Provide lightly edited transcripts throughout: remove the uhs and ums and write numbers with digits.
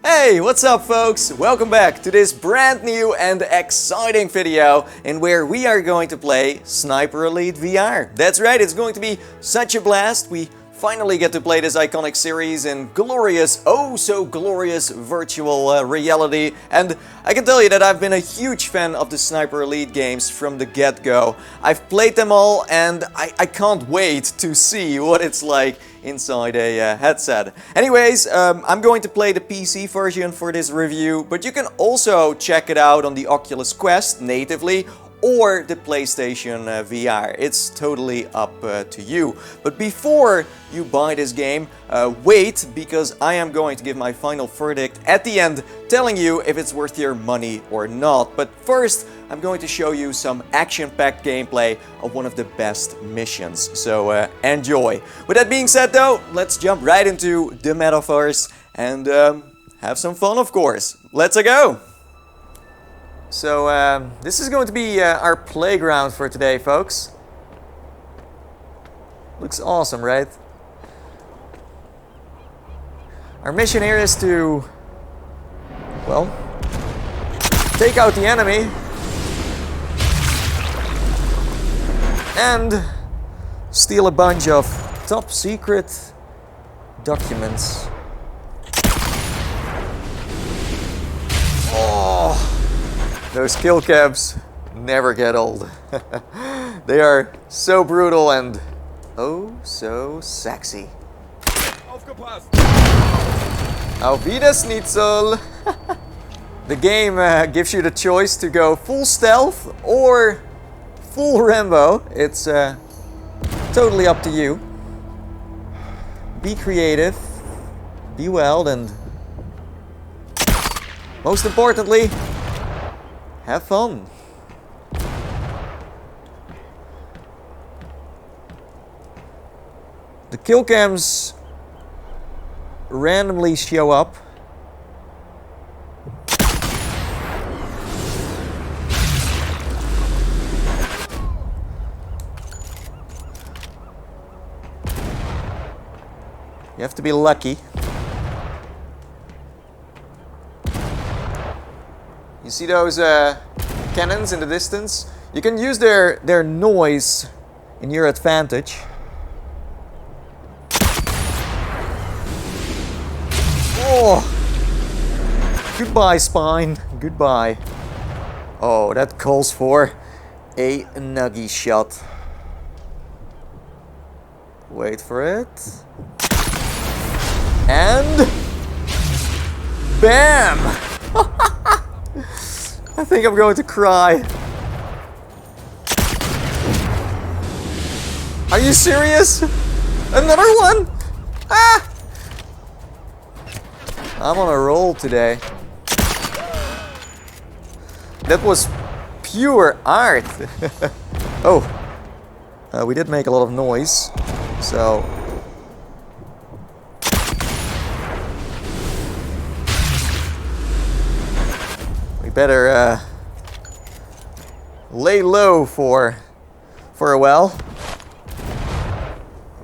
Hey, what's up folks? Welcome back to this brand new and exciting video in where we are going to play Sniper Elite VR. That's right, it's going to be such a blast. We finally get to play this iconic series in glorious, oh so glorious virtual reality. And I can tell you that I've been a huge fan of the Sniper Elite games from the get-go. I've played them all and I can't wait to see what it's like inside a headset. Anyways, I'm going to play the PC version for this review, but you can also check it out on the Oculus Quest natively or the PlayStation VR. It's totally up to you. But before you buy this game, wait, because I am going to give my final verdict at the end, telling you if it's worth your money or not. But first, I'm going to show you some action-packed gameplay of one of the best missions. So enjoy. With that being said though, let's jump right into the metaverse and have some fun, of course. Let's go! So this is going to be our playground for today, folks. Looks awesome, right? Our mission here is to, well, take out the enemy and steal a bunch of top secret documents. Oh! Those kill cams never get old. They are so brutal and oh so sexy. Auf Wiedersehen. The game gives you the choice to go full stealth or full Rambo. It's totally up to you. Be creative, be wild, and most importantly, have fun. The kill cams randomly show up. You have to be lucky. You see those cannons in the distance? You can use their noise in your advantage. Oh! Goodbye, spine. Goodbye. Oh, that calls for a nuggy shot. Wait for it. And bam! I think I'm going to cry. Are you serious? Another one? Ah! I'm on a roll today. That was pure art. Oh, we did make a lot of noise, so better lay low for a while.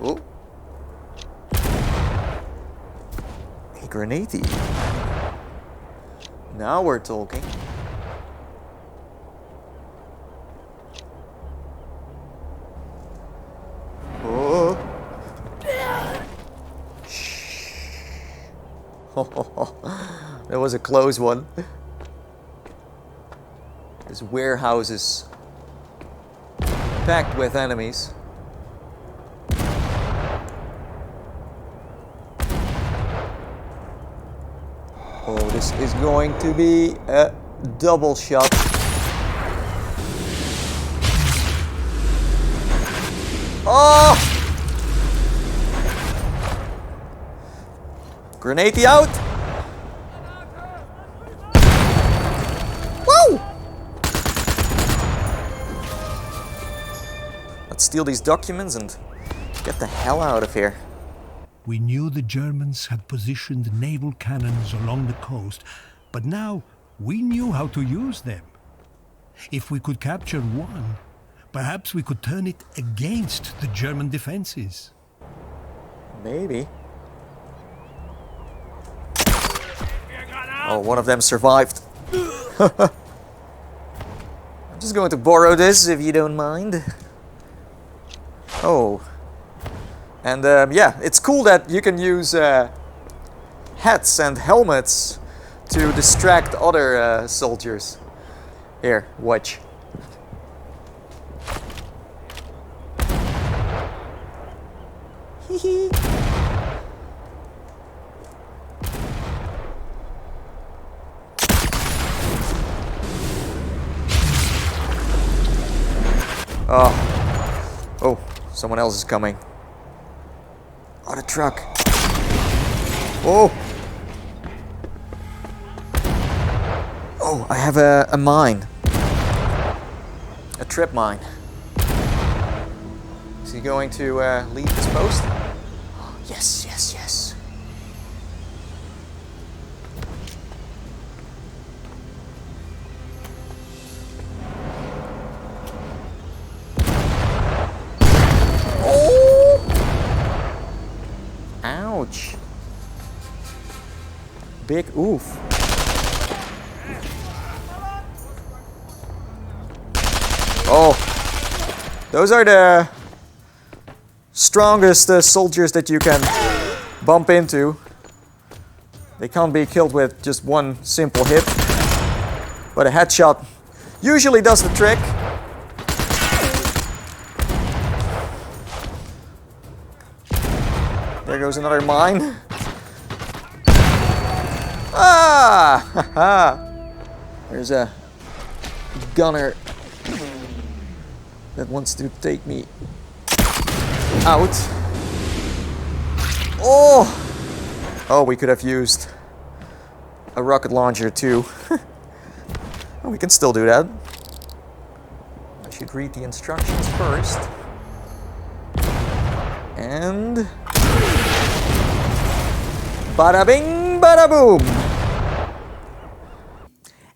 Oh. Hey, Nathie. Now we're talking. Oh. Shh. That was a close one. This warehouse is packed with enemies. Oh, this is going to be a double shot. Oh! Grenade out! Woo! Let's steal these documents and get the hell out of here. We knew the Germans had positioned naval cannons along the coast, but now we knew how to use them. If we could capture one, perhaps we could turn it against the German defenses. Maybe. Oh, one of them survived. I'm just going to borrow this if you don't mind. Oh. And yeah, it's cool that you can use hats and helmets to distract other soldiers. Here, watch. Hee. Oh, someone else is coming. Oh, the truck. Oh. Oh, I have a mine. A trip mine. Is he going to leave his post? Yes, yes, yes. Ouch. Big oof. Oh, those are the strongest soldiers that you can bump into. They can't be killed with just one simple hit, but a headshot usually does the trick. There goes another mine. Ah! Haha! There's a gunner that wants to take me out. Oh! Oh, we could have used a rocket launcher too. Oh, we can still do that. I should read the instructions first. And bada bing, bada boom.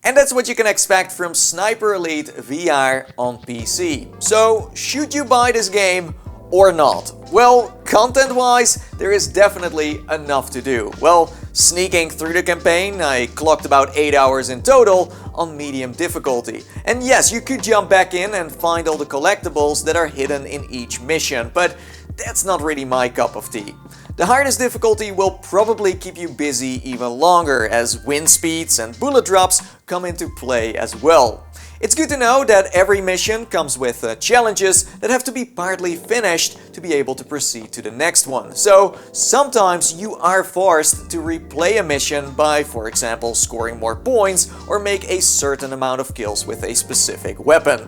And that's what you can expect from Sniper Elite VR on PC. So, should you buy this game or not? Well, content-wise, there is definitely enough to do. Well, sneaking through the campaign, I clocked about 8 hours in total on medium difficulty. And yes, you could jump back in and find all the collectibles that are hidden in each mission, but that's not really my cup of tea. The hardest difficulty will probably keep you busy even longer, as wind speeds and bullet drops come into play as well. It's good to know that every mission comes with challenges that have to be partly finished to be able to proceed to the next one. So sometimes you are forced to replay a mission by, for example, scoring more points or make a certain amount of kills with a specific weapon.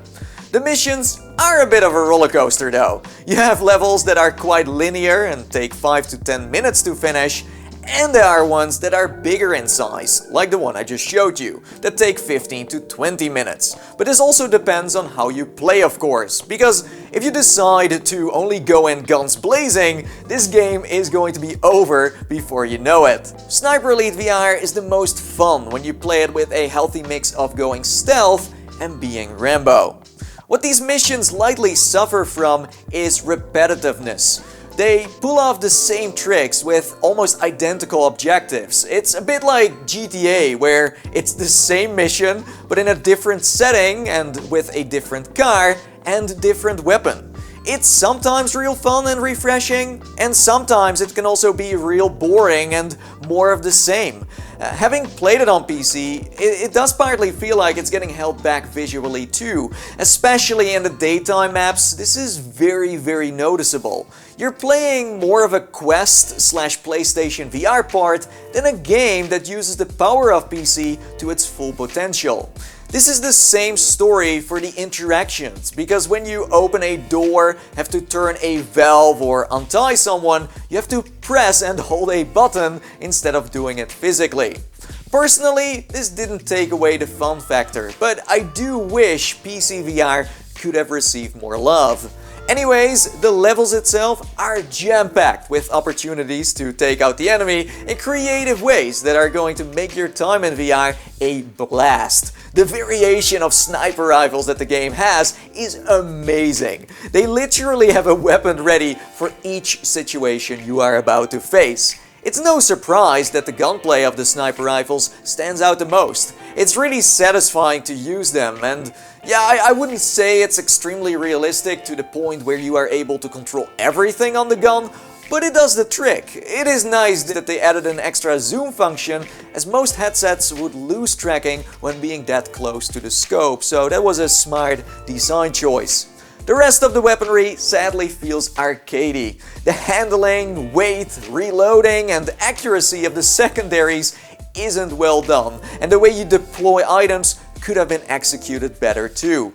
The missions are a bit of a roller coaster though. You have levels that are quite linear and take 5 to 10 minutes to finish, and there are ones that are bigger in size, like the one I just showed you, that take 15 to 20 minutes. But this also depends on how you play, of course, because if you decide to only go in guns blazing, this game is going to be over before you know it. Sniper Elite VR is the most fun when you play it with a healthy mix of going stealth and being Rambo. What these missions lightly suffer from is repetitiveness. They pull off the same tricks with almost identical objectives. It's a bit like GTA, where it's the same mission but in a different setting and with a different car and different weapon. It's sometimes real fun and refreshing, and sometimes it can also be real boring and more of the same. Having played it on PC, it does partly feel like it's getting held back visually too. Especially in the daytime maps, this is very noticeable. You're playing more of a Quest/PlayStation VR part than a game that uses the power of PC to its full potential. This is the same story for the interactions, because when you open a door, have to turn a valve or untie someone, you have to press and hold a button instead of doing it physically. Personally, this didn't take away the fun factor, but I do wish PC VR could have received more love. Anyways, the levels itself are jam-packed with opportunities to take out the enemy in creative ways that are going to make your time in VR a blast. The variation of sniper rifles that the game has is amazing. They literally have a weapon ready for each situation you are about to face. It's no surprise that the gunplay of the sniper rifles stands out the most. It's really satisfying to use them, and yeah, I wouldn't say it's extremely realistic to the point where you are able to control everything on the gun, but it does the trick. It is nice that they added an extra zoom function, as most headsets would lose tracking when being that close to the scope, so that was a smart design choice. The rest of the weaponry sadly feels arcadey. The handling, weight, reloading and accuracy of the secondaries isn't well done, and the way you deploy items could have been executed better too.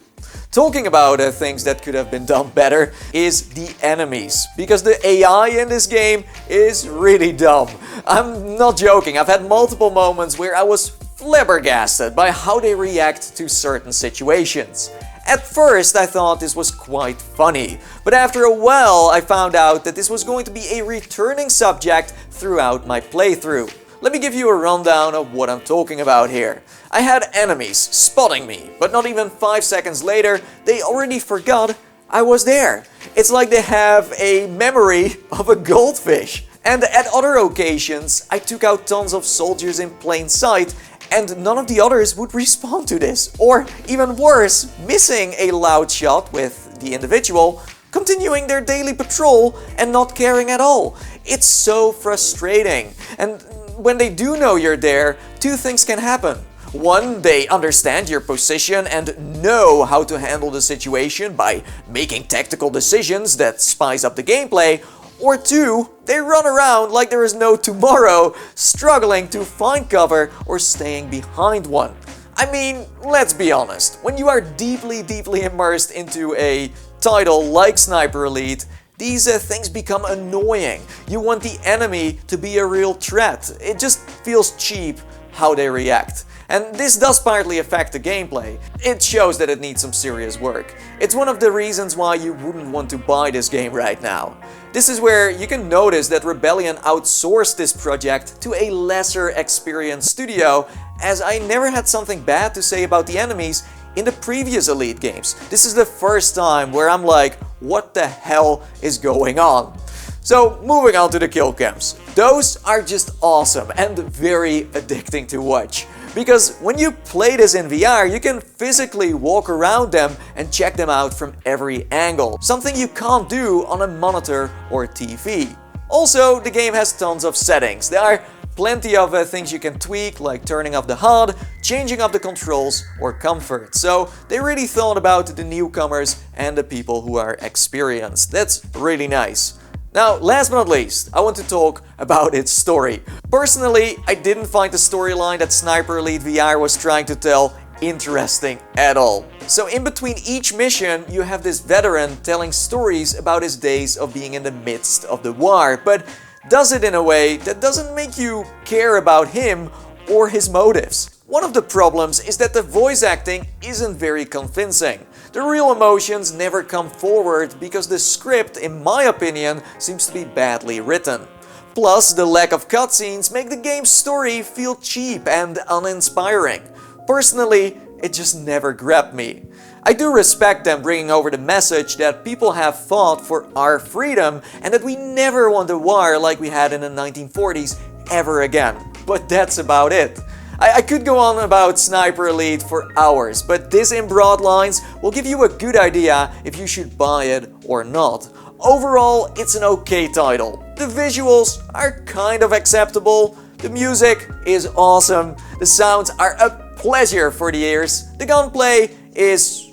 Talking about things that could have been done better is the enemies, because the AI in this game is really dumb. I'm not joking, I've had multiple moments where I was flabbergasted by how they react to certain situations. At first I thought this was quite funny, but after a while I found out that this was going to be a returning subject throughout my playthrough. Let me give you a rundown of what I'm talking about here. I had enemies spotting me, but not even 5 seconds later they already forgot I was there. It's like they have a memory of a goldfish. And at other occasions I took out tons of soldiers in plain sight, and none of the others would respond to this. Or even worse, missing a loud shot with the individual, continuing their daily patrol and not caring at all. It's so frustrating. And when they do know you're there, two things can happen. One, they understand your position and know how to handle the situation by making tactical decisions that spice up the gameplay. Or two, they run around like there is no tomorrow, struggling to find cover or staying behind one. I mean, let's be honest, when you are deeply immersed into a title like Sniper Elite, these things become annoying. You want the enemy to be a real threat. It just feels cheap how they react. And this does partly affect the gameplay. It shows that it needs some serious work. It's one of the reasons why you wouldn't want to buy this game right now. This is where you can notice that Rebellion outsourced this project to a lesser experienced studio, as I never had something bad to say about the enemies in the previous Elite games. This is the first time where I'm like, what the hell is going on? So moving on to the kill cams. Those are just awesome and very addicting to watch. Because when you play this in VR, you can physically walk around them and check them out from every angle. Something you can't do on a monitor or TV. Also, the game has tons of settings. There are plenty of things you can tweak, like turning off the HUD, changing up the controls or comfort. So they really thought about the newcomers and the people who are experienced. That's really nice. Now, last but not least, I want to talk about its story. Personally, I didn't find the storyline that Sniper Elite VR was trying to tell interesting at all. So in between each mission, you have this veteran telling stories about his days of being in the midst of the war, but does it in a way that doesn't make you care about him or his motives. One of the problems is that the voice acting isn't very convincing. The real emotions never come forward because the script, in my opinion, seems to be badly written. Plus, the lack of cutscenes make the game's story feel cheap and uninspiring. Personally, it just never grabbed me. I do respect them bringing over the message that people have fought for our freedom and that we never want a war like we had in the 1940s ever again. But that's about it. I could go on about Sniper Elite for hours, but this in broad lines will give you a good idea if you should buy it or not. Overall, it's an okay title. The visuals are kind of acceptable, the music is awesome, the sounds are a pleasure for the ears, the gunplay is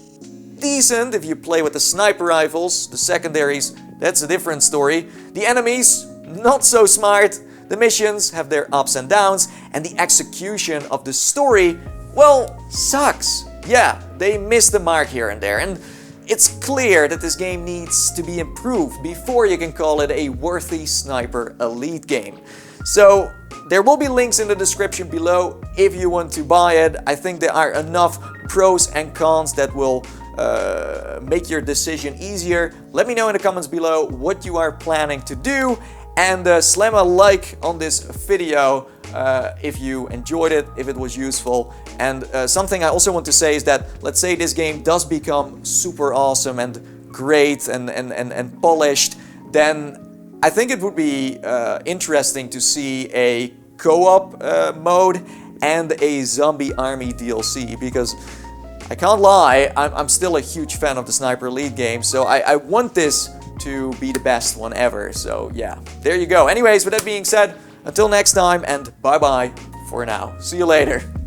decent if you play with the sniper rifles, the secondaries, that's a different story, the enemies, not so smart. The missions have their ups and downs, and the execution of the story, well, sucks. Yeah, they missed the mark here and there, and it's clear that this game needs to be improved before you can call it a worthy Sniper Elite game. So, there will be links in the description below if you want to buy it. I think there are enough pros and cons that will make your decision easier. Let me know in the comments below what you are planning to do. And slam a like on this video if you enjoyed it, if it was useful. And something I also want to say is that, let's say this game does become super awesome and great and polished, then I think it would be interesting to see a co-op mode and a zombie army DLC, because I can't lie, I'm still a huge fan of the Sniper Elite game, so I want this to be the best one ever. So yeah, there you go. Anyways, with that being said, until next time, and bye bye for now. See you later.